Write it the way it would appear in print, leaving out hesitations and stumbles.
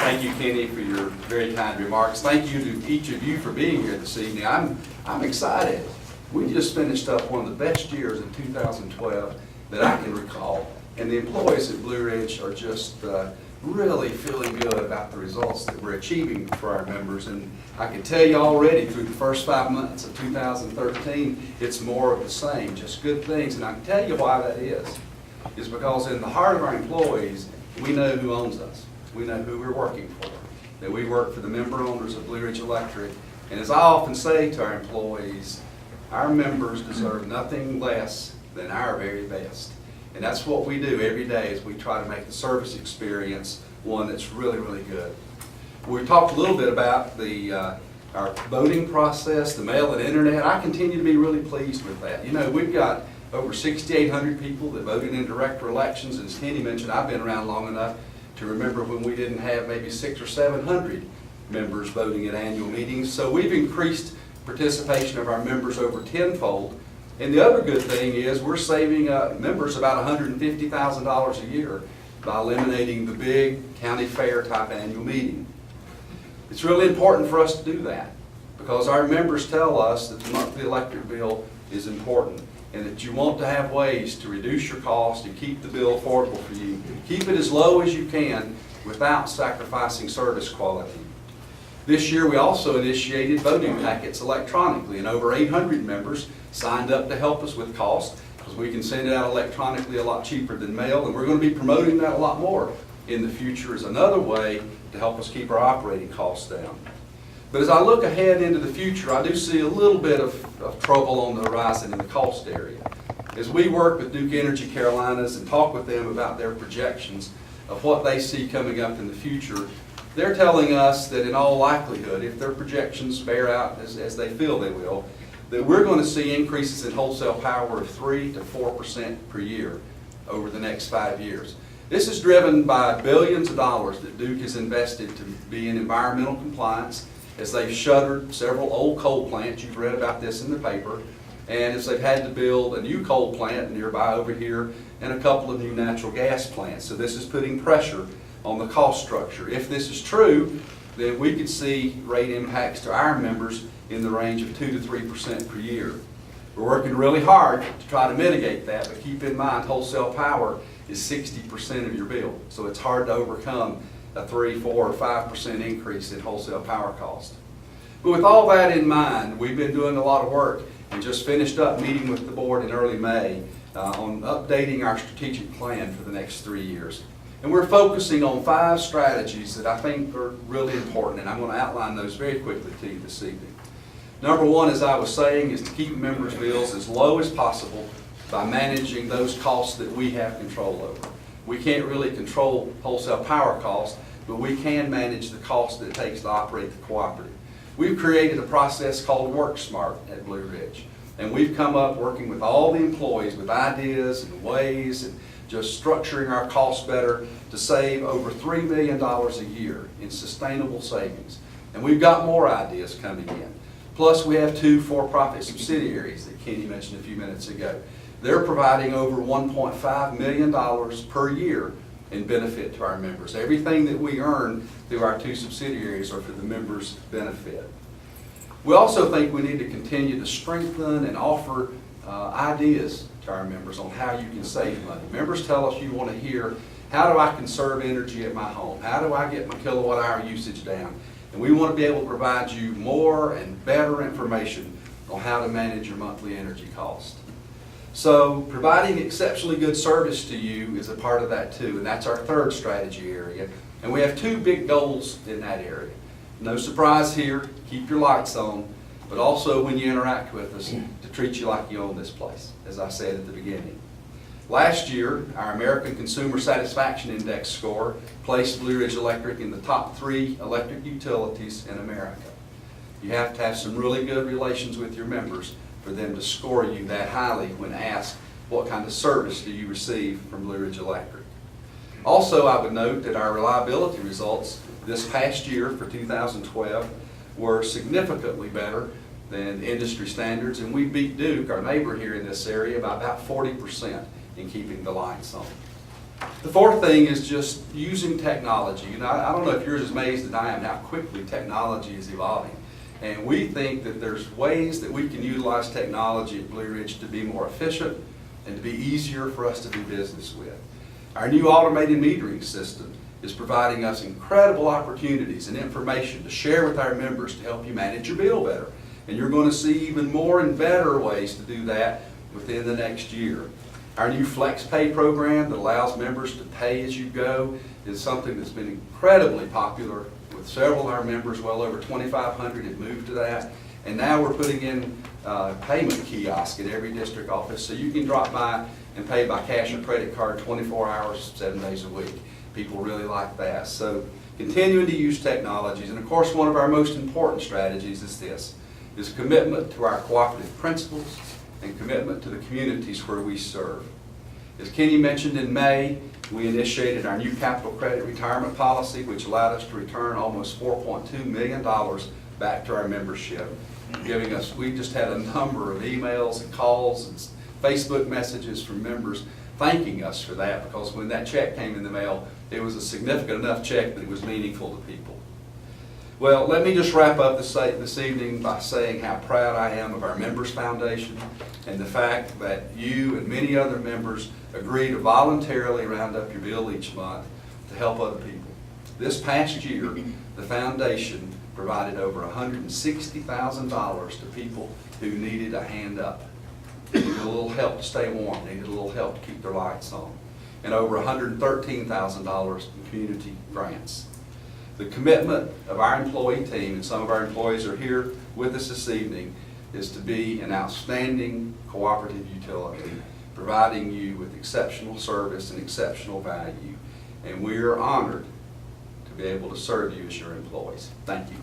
Thank you, Kenny, for your very kind remarks. Thank you to each of you for being here this evening. I'm excited. We just finished up one of the best years in 2012 that I can recall, and the employees at Blue Ridge are just really feeling good about the results that we're achieving for our members. And I can tell you already through the first 5 months of 2013, it's more of the same, just good things. And I can tell you why that is because in the heart of our employees, we know who owns us. We know who we're working for, that we work for the member owners of Blue Ridge Electric. And as I often say to our employees, our members deserve nothing less than our very best. And that's what we do every day as we try to make the service experience one that's really, really good. We talked a little bit about our voting process, the mail and internet. I continue to be really pleased with that. You know, we've got over 6,800 people that voted in direct elections. And as Kenny mentioned, I've been around long enough to remember when we didn't have maybe 600 or 700 members voting at annual meetings. So we've increased participation of our members over tenfold. And the other good thing is we're saving members about $150,000 a year by eliminating the big county fair type annual meeting. It's really important for us to do that because our members tell us that the monthly electric bill is important and that you want to have ways to reduce your cost and keep the bill affordable for you. Keep it as low as you can without sacrificing service quality. This year we also initiated voting packets electronically, and over 800 members signed up to help us with cost because we can send it out electronically a lot cheaper than mail, and we're going to be promoting that a lot more in the future as another way to help us keep our operating costs down. But as I look ahead into the future, I do see a little bit of trouble on the horizon in the cost area. As we work with Duke Energy Carolinas and talk with them about their projections of what they see coming up in the future, they're telling us that in all likelihood, if their projections bear out as they feel they will, that we're going to see increases in wholesale power of 3 to 4% per year over the next 5 years. This is driven by billions of dollars that Duke has invested to be in environmental compliance, as they've shuttered several old coal plants. You've read about this in the paper. And as they've had to build a new coal plant nearby over here and a couple of new natural gas plants. So this is putting pressure on the cost structure. If this is true, then we could see rate impacts to our members in the range of 2 to 3% per year. We're working really hard to try to mitigate that, but keep in mind wholesale power is 60% of your bill. So it's hard to overcome a 3, 4, or 5% increase in wholesale power cost. But with all that in mind, we've been doing a lot of work and just finished up meeting with the board in early May on updating our strategic plan for the next 3 years. And we're focusing on 5 strategies that I think are really important, and I'm going to outline those very quickly to you this evening. Number 1, as I was saying, is to keep members' bills as low as possible by managing those costs that we have control over. We can't really control wholesale power costs, but we can manage the cost that it takes to operate the cooperative. We've created a process called Work Smart at Blue Ridge, and we've come up working with all the employees with ideas and ways and just structuring our costs better to save over $3 million a year in sustainable savings. And we've got more ideas coming in. Plus we have 2 for-profit subsidiaries that Kenny mentioned a few minutes ago. They're providing over $1.5 million per year in benefit to our members. Everything that we earn through our 2 subsidiaries are for the members' benefit. We also think we need to continue to strengthen and offer ideas to our members on how you can save money. Members tell us you want to hear, how do I conserve energy at my home? How do I get my kilowatt hour usage down? And we want to be able to provide you more and better information on how to manage your monthly energy cost. So providing exceptionally good service to you is a part of that too, and that's our 3rd strategy area. And we have 2 big goals in that area. No surprise here, keep your lights on, but also when you interact with us, to treat you like you own this place, as I said at the beginning. Last year, our American Consumer Satisfaction Index score placed Blue Ridge Electric in the top 3 electric utilities in America. You have to have some really good relations with your members for them to score you that highly when asked what kind of service do you receive from Blue Ridge Electric. Also, I would note that our reliability results this past year for 2012 were significantly better than industry standards, and we beat Duke, our neighbor here in this area, by about 40% in keeping the lights on. The fourth thing is just using technology. You know, I don't know if you're as amazed as I am how quickly technology is evolving. And we think that there's ways that we can utilize technology at Blue Ridge to be more efficient and to be easier for us to do business with. Our new automated metering system is providing us incredible opportunities and information to share with our members to help you manage your bill better. And you're going to see even more and better ways to do that within the next year. Our new Flex Pay program that allows members to pay as you go is something that's been incredibly popular with several of our members. Well over 2,500 have moved to that. And now we're putting in payment kiosk in every district office so you can drop by and pay by cash or credit card 24 hours, 7 days a week. People really like that. So continuing to use technologies. And of course, one of our most important strategies is this, is commitment to our cooperative principles and commitment to the communities where we serve. As Kenny mentioned, in May, we initiated our new capital credit retirement policy, which allowed us to return almost $4.2 million back to our membership, giving us, we just had a number of emails and calls and Facebook messages from members thanking us for that, because when that check came in the mail, it was a significant enough check that it was meaningful to people. Well, let me just wrap up this evening by saying how proud I am of our Members Foundation and the fact that you and many other members agree to voluntarily round up your bill each month to help other people. This past year, the foundation provided over $160,000 to people who needed a hand up, needed a little help to stay warm, needed a little help to keep their lights on, and over $113,000 in community grants. The commitment of our employee team, and some of our employees are here with us this evening, is to be an outstanding cooperative utility, providing you with exceptional service and exceptional value. And we are honored to be able to serve you as your employees. Thank you.